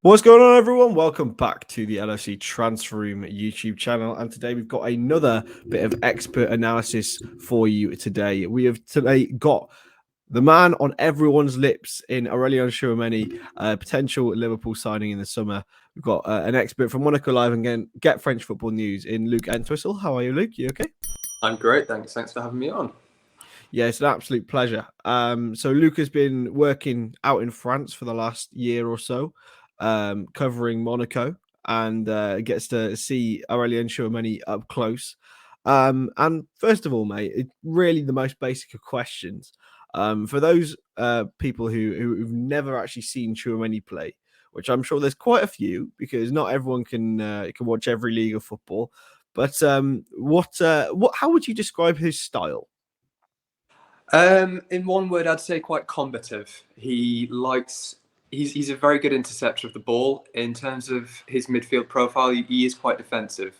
What's going on, everyone? Welcome back to the LFC Transfer Room YouTube channel. And today we've got another bit of expert analysis for you today. We have today got the man on everyone's lips in Aurelien Tchouameni, potential Liverpool signing in the summer. We've got an expert from Monaco Live and Get French Football News in Luke Entwistle. How are you, Luke? You okay? I'm great, thanks. Thanks for having me on. Yeah, it's an absolute pleasure. So Luke has been working out in France for the last year or so, covering Monaco, and gets to see Aurelien Tchouameni up close. And first of all, mate, it's really the most basic of questions. For those people who've never actually seen Tchouameni play, which I'm sure there's quite a few, because not everyone can watch every league of football. But how would you describe his style? In one word, I'd say quite combative. He's a very good interceptor of the ball. In terms of his midfield profile, he is quite defensive.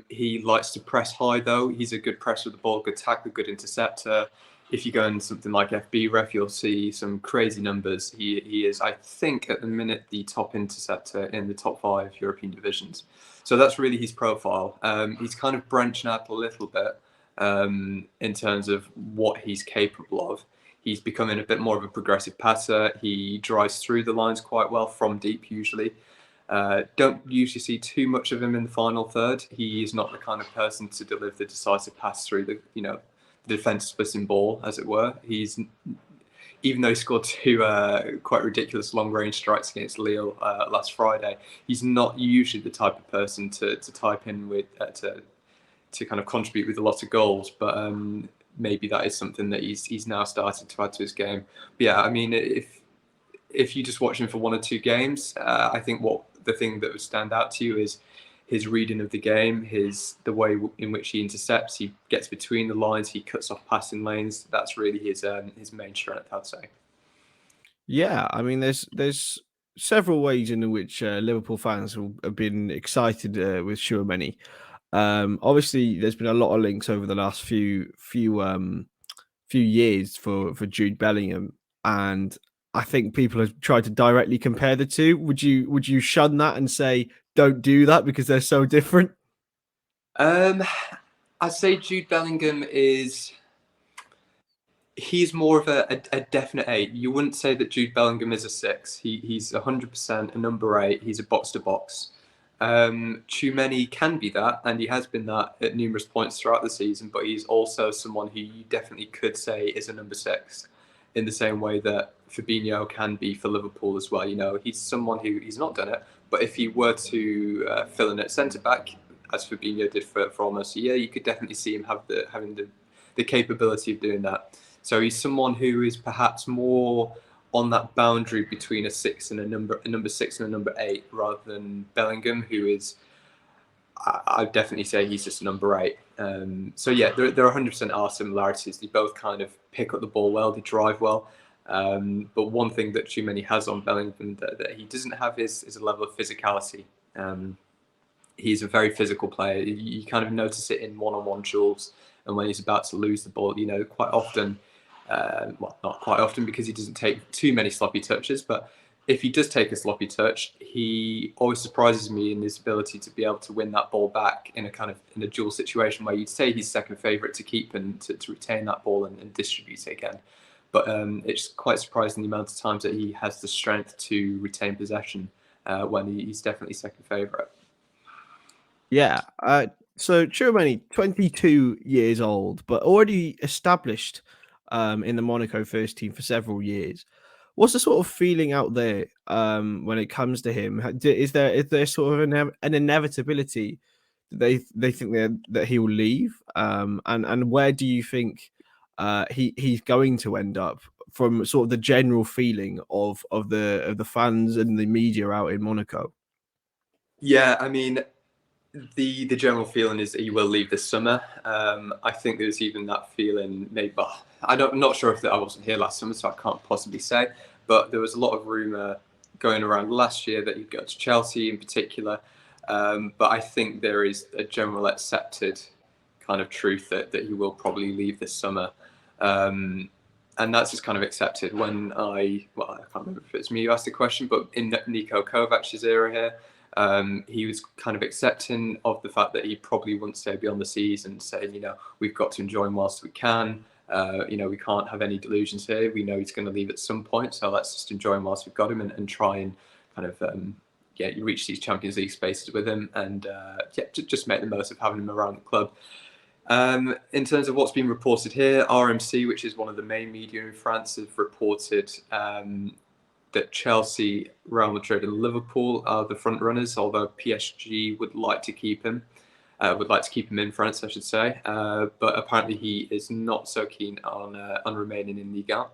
He likes to press high, though. He's a good presser of the ball, good tackler, good interceptor. If you go in something like FB Ref, you'll see some crazy numbers. He is, I think, at the minute, the top interceptor in the top 5 European divisions. So that's really his profile. He's kind of branching out a little bit in terms of what he's capable of. He's becoming a bit more of a progressive passer. He drives through the lines quite well from deep usually. Don't usually see too much of him in the final third. He is not the kind of person to deliver the decisive pass through the defence splitting ball, as it were. Even though he scored 2 quite ridiculous long-range strikes against Lille last Friday, he's not usually the type of person to type in with to kind of contribute with a lot of goals, but maybe that is something that he's now started to add to his game. But yeah, I mean, if you just watch him for 1 or 2 games, I think the thing that would stand out to you is his reading of the game, the way in which he intercepts, he gets between the lines, he cuts off passing lanes. That's really his main strength, I'd say. Yeah, I mean, there's several ways in which Liverpool fans have been excited with Tchouameni. Obviously, there's been a lot of links over the last few years for Jude Bellingham, and I think people have tried to directly compare the two. Would you shun that and say don't do that because they're so different? I'd say Jude Bellingham he's more of a definite 8. You wouldn't say that Jude Bellingham is a 6. He's 100% a number 8. He's a box to box. Tchouameni can be that, and he has been that at numerous points throughout the season, but he's also someone who you definitely could say is a number 6 in the same way that Fabinho can be for Liverpool as well. You know, he's someone who he's not done it, but if he were to fill in at centre back, as Fabinho did for almost a year, you could definitely see him having the capability of doing that. So he's someone who is perhaps more on that boundary between a 6 and a number 6 and a number 8, rather than Bellingham, who is, I'd definitely say he's just a number 8. So yeah, there 100% are similarities. They both kind of pick up the ball well, they drive well. But one thing that Tchouameni has on Bellingham that he doesn't have is a level of physicality. He's a very physical player. You kind of notice it in one-on-one duels, and when he's about to lose the ball, quite often. Well, not quite often because he doesn't take too many sloppy touches, but if he does take a sloppy touch, he always surprises me in his ability to be able to win that ball back in a dual situation where you'd say he's second favourite to keep and to retain that ball and distribute it again. But it's quite surprising the amount of times that he has the strength to retain possession when he's definitely second favourite. Yeah. So Tchouameni, 22 years old, but already established in the Monaco first team for several years. What's the sort of feeling out there when it comes to him? Is there sort of an inevitability that they think that he will leave? And where do you think he's going to end up from sort of the general feeling of the fans and the media out in Monaco? Yeah, I mean, the general feeling is that he will leave this summer. I think there's even that feeling. Maybe I'm not sure if I wasn't here last summer, so I can't possibly say. But there was a lot of rumor going around last year that he'd go to Chelsea in particular. But I think there is a general accepted kind of truth that he will probably leave this summer. And that's just kind of accepted when I can't remember if it's me who asked the question, but in Niko Kovac's era here, he was kind of accepting of the fact that he probably wouldn't stay beyond the season, saying, we've got to enjoy him whilst we can. We can't have any delusions here. We know he's going to leave at some point, so let's just enjoy him whilst we've got him and try and kind of you reach these Champions League spaces with him and just make the most of having him around the club. In terms of what's been reported here, RMC, which is one of the main media in France, have reported that Chelsea, Real Madrid and Liverpool are the front runners, although PSG would like to keep him. In France, I should say. But apparently he is not so keen on remaining in Ligue 1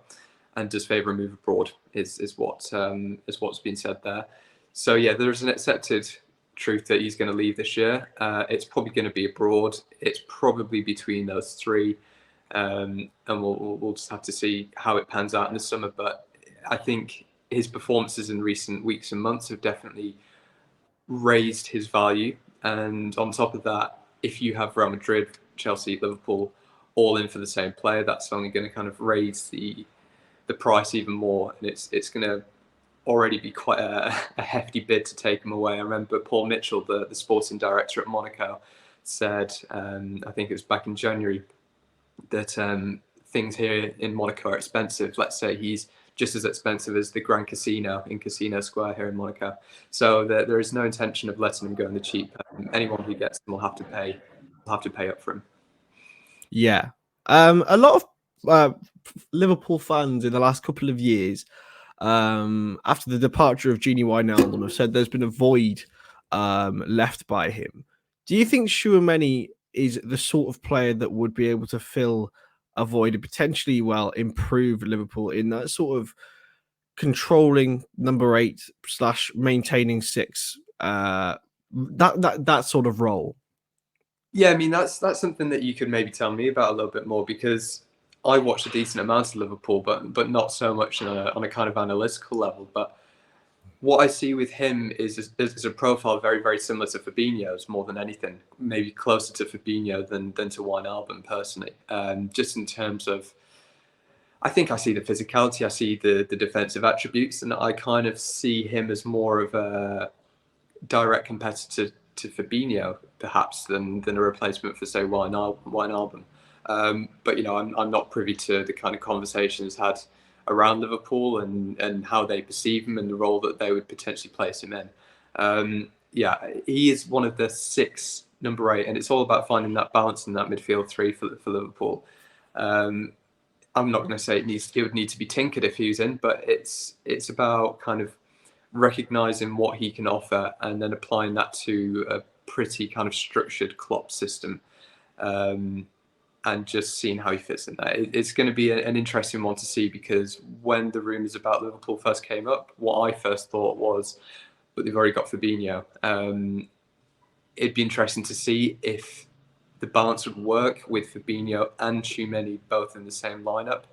and does favour a move abroad, is what's been said there. So yeah, there's an accepted truth that he's going to leave this year. It's probably going to be abroad. It's probably between those three, and we'll just have to see how it pans out in the summer. But I think his performances in recent weeks and months have definitely raised his value. And on top of that, if you have Real Madrid, Chelsea, Liverpool all in for the same player, that's only going to kind of raise the price even more, and it's going to already be quite a hefty bid to take him away. I remember Paul Mitchell, the sporting director at Monaco, said, I think it was back in January, that things here in Monaco are expensive. Let's say he's just as expensive as the Grand Casino in Casino Square here in Monaco. So there is no intention of letting him go on the cheap. Anyone who gets him will have to pay up for him. Yeah. A lot of Liverpool fans in the last couple of years, after the departure of Genie Wijnaldum, have said there's been a void left by him. Do you think Tchouameni is the sort of player that would be able to fill a void and potentially, improve Liverpool in that sort of controlling number 8 / maintaining 6, that sort of role? Yeah, I mean that's something that you could maybe tell me about a little bit more, because I watched a decent amount of Liverpool, but not so much on a kind of analytical level. But what I see with him is a profile very, very similar to Fabinho's more than anything, maybe closer to Fabinho than to Wijnaldum personally. Just in terms of, I think I see the physicality, I see the defensive attributes, and I kind of see him as more of a direct competitor to Fabinho, perhaps, than a replacement for, say, Wijnaldum. But I'm not privy to the kind of conversations had around Liverpool and how they perceive him and the role that they would potentially place him in. He is one of the 6, number 8, and it's all about finding that balance in that midfield 3 for Liverpool. I'm not going to say it would need to be tinkered if he was in, but it's about kind of recognizing what he can offer and then applying that to a pretty kind of structured Klopp system. And just seeing how he fits in there. It's going to be an interesting one to see, because when the rumours about Liverpool first came up, what I first thought was, but they've already got Fabinho. It'd be interesting to see if the balance would work with Fabinho and Tchouameni both in the same lineup.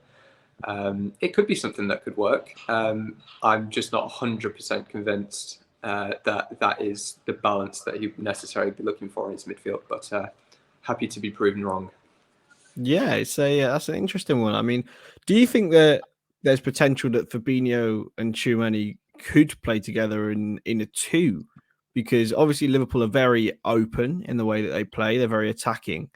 It could be something that could work. I'm just not 100% convinced that is the balance that he would necessarily be looking for in his midfield, but happy to be proven wrong. Yeah, that's an interesting one. I mean, do you think that there's potential that Fabinho and Tchouameni could play together in a 2? Because obviously Liverpool are very open in the way that they play; they're very attacking.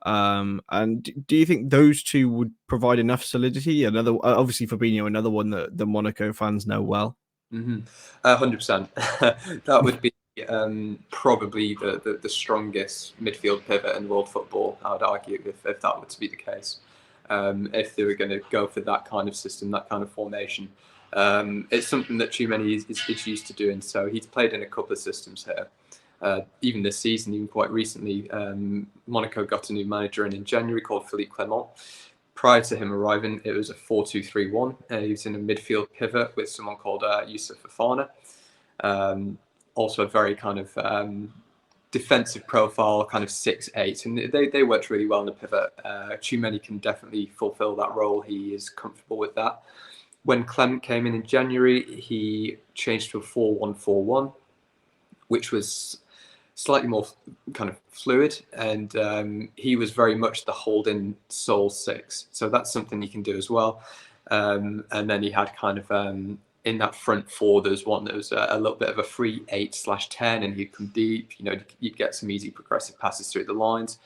And do you think those 2 would provide enough solidity? Obviously Fabinho, another one that the Monaco fans know well. 100%. That would be probably the strongest midfield pivot in world football, I would argue, if that were to be the case. If they were going to go for that kind of system, that kind of formation. It's something that Tchouameni is used to doing. So he's played in a couple of systems here. Even this season, even quite recently, Monaco got a new manager in January called Philippe Clement. Prior to him arriving, it was a 4-2-3-1. He was in a midfield pivot with someone called Youssouf Fofana. Also a very kind of defensive profile, kind of 6'8", and they worked really well in the pivot. Tchouameni can definitely fulfill that role. He is comfortable with that. When Clement came in January, he changed to a 4-1-4-1, which was slightly more kind of fluid, and he was very much the holding sole 6. So that's something you can do as well. And then he had kind of in that front four, there's one that was a little bit of a free 8/10, and he'd come deep. You'd get some easy progressive passes through the lines.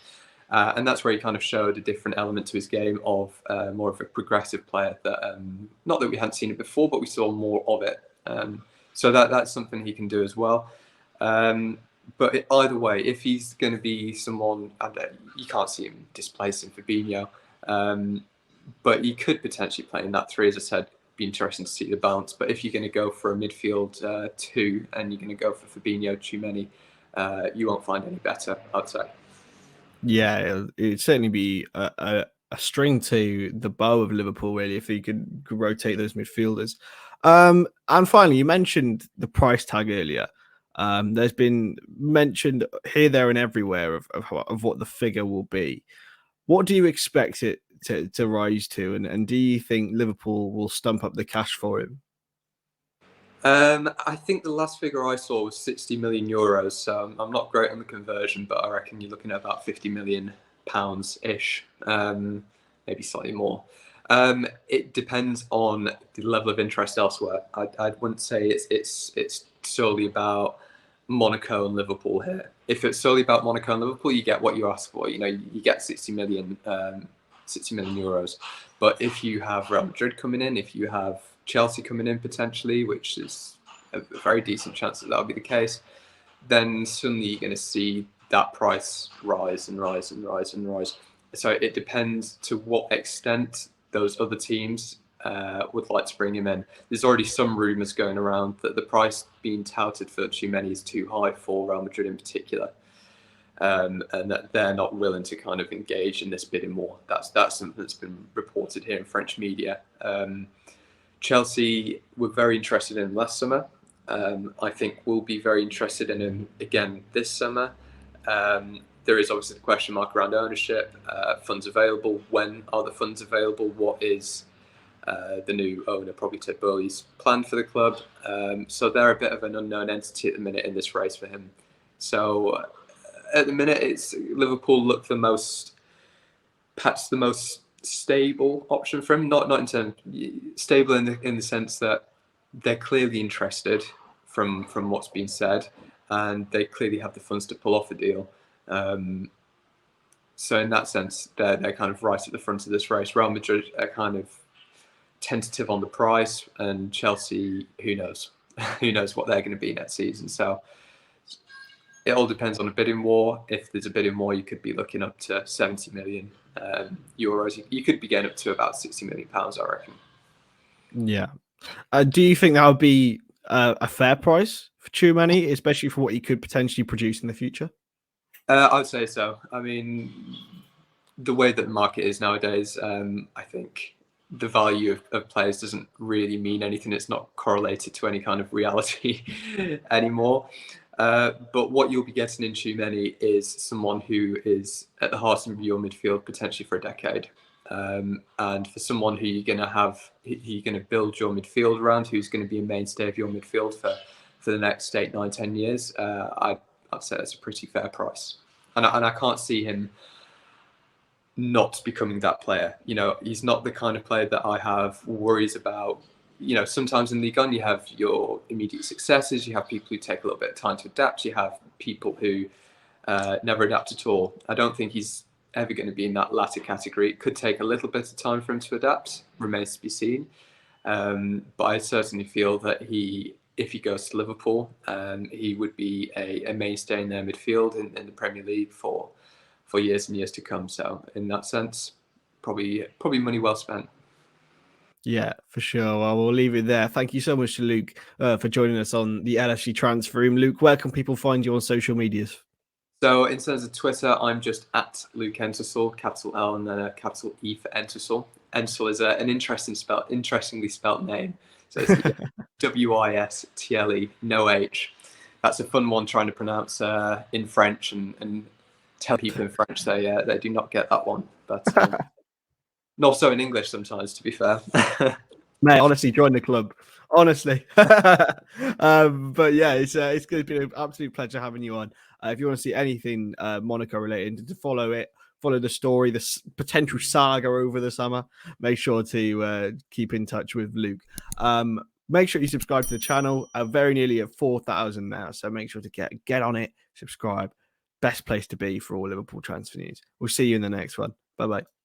And that's where he kind of showed a different element to his game of more of a progressive player that, not that we hadn't seen it before, but we saw more of it. So that's something he can do as well. But either way, if he's going to be someone, you can't see him displacing Fabinho, but he could potentially play in that three, as I said. Be interesting to see the balance. But if you're going to go for a midfield two and you're going to go for Fabinho, Tchouameni, you won't find any better, I'd say. Yeah, it'd certainly be a string to the bow of Liverpool, really, if he could rotate those midfielders. And finally, you mentioned the price tag earlier. There's been mentioned here, there, and everywhere of what the figure will be. What do you expect it to rise to? And do you think Liverpool will stump up the cash for him? I think the last figure I saw was 60 million euros. So I'm not great on the conversion, but I reckon you're looking at about 50 million pounds ish, maybe slightly more. It depends on the level of interest elsewhere. I wouldn't say it's solely about Monaco and Liverpool here. If it's solely about Monaco and Liverpool, you get what you ask for. You get 60 million euros. But if you have Real Madrid coming in, if you have Chelsea coming in potentially, which is a very decent chance that that'll be the case, then suddenly you're going to see that price rise and rise and rise and rise. So it depends to what extent those other teams would like to bring him in. There's already some rumours going around that the price being touted for Tchouameni is too high for Real Madrid in particular, and that they're not willing to kind of engage in this bidding war. That's something that's been reported here in French media. Chelsea were very interested in him last summer. I think we'll be very interested in him again this summer. There is obviously the question mark around ownership, funds available. When are the funds available? What is the new owner, probably Ted Boehly's plan for the club? So they're a bit of an unknown entity at the minute in this race for him. So at the minute, it's Liverpool look perhaps the most stable option for him. Not in terms stable in the sense that they're clearly interested from what's been said, and they clearly have the funds to pull off a deal. So in that sense, they're kind of right at the front of this race. Real Madrid are kind of tentative on the price, and Chelsea, who knows? Who knows what they're going to be next season? So it all depends on a bidding war. If there's a bidding war, you could be looking up to 70 million euros. You could be getting up to about 60 million pounds, I reckon. Yeah. Do you think that would be a fair price for Tchouameni, especially for what he could potentially produce in the future? I would say so. I mean, the way that the market is nowadays, I think the value of players doesn't really mean anything. It's not correlated to any kind of reality anymore. But what you'll be getting in Tchouameni is someone who is at the heart of your midfield potentially for a decade. And for someone who you're going to build your midfield around, who's going to be a mainstay of your midfield for the next 8, 9, 10 years, I'd say that's a pretty fair price. And I can't see him not becoming that player. He's not the kind of player that I have worries about. Sometimes in Ligue 1 you have your immediate successes, you have people who take a little bit of time to adapt, you have people who never adapt at all. I don't think he's ever going to be in that latter category. It could take a little bit of time for him to adapt, remains to be seen. But I certainly feel that if he goes to Liverpool, he would be a mainstay in their midfield in the Premier League for years and years to come. So in that sense, probably money well spent. Yeah, for sure. Well, we'll leave it there. Thank you so much to Luke for joining us on the LFC Transfer Room. Luke, where can people find you on social medias? So in terms of Twitter, I'm just at Luke Entwistle, capital L and then a capital E for Entwistle. Entwistle is an interestingly spelt name. So it's Wistle, no H. That's a fun one trying to pronounce in French and tell people in French they do not get that one. But not so in English sometimes, to be fair. Mate, honestly, join the club. Honestly. But yeah, it's been an absolute pleasure having you on. If you want to see anything Monaco related, to follow it, follow the story, the potential saga over the summer, make sure to keep in touch with Luke. Make sure you subscribe to the channel. Very nearly at 4,000 now, so make sure to get on it, subscribe. Best place to be for all Liverpool transfer news. We'll see you in the next one. Bye-bye.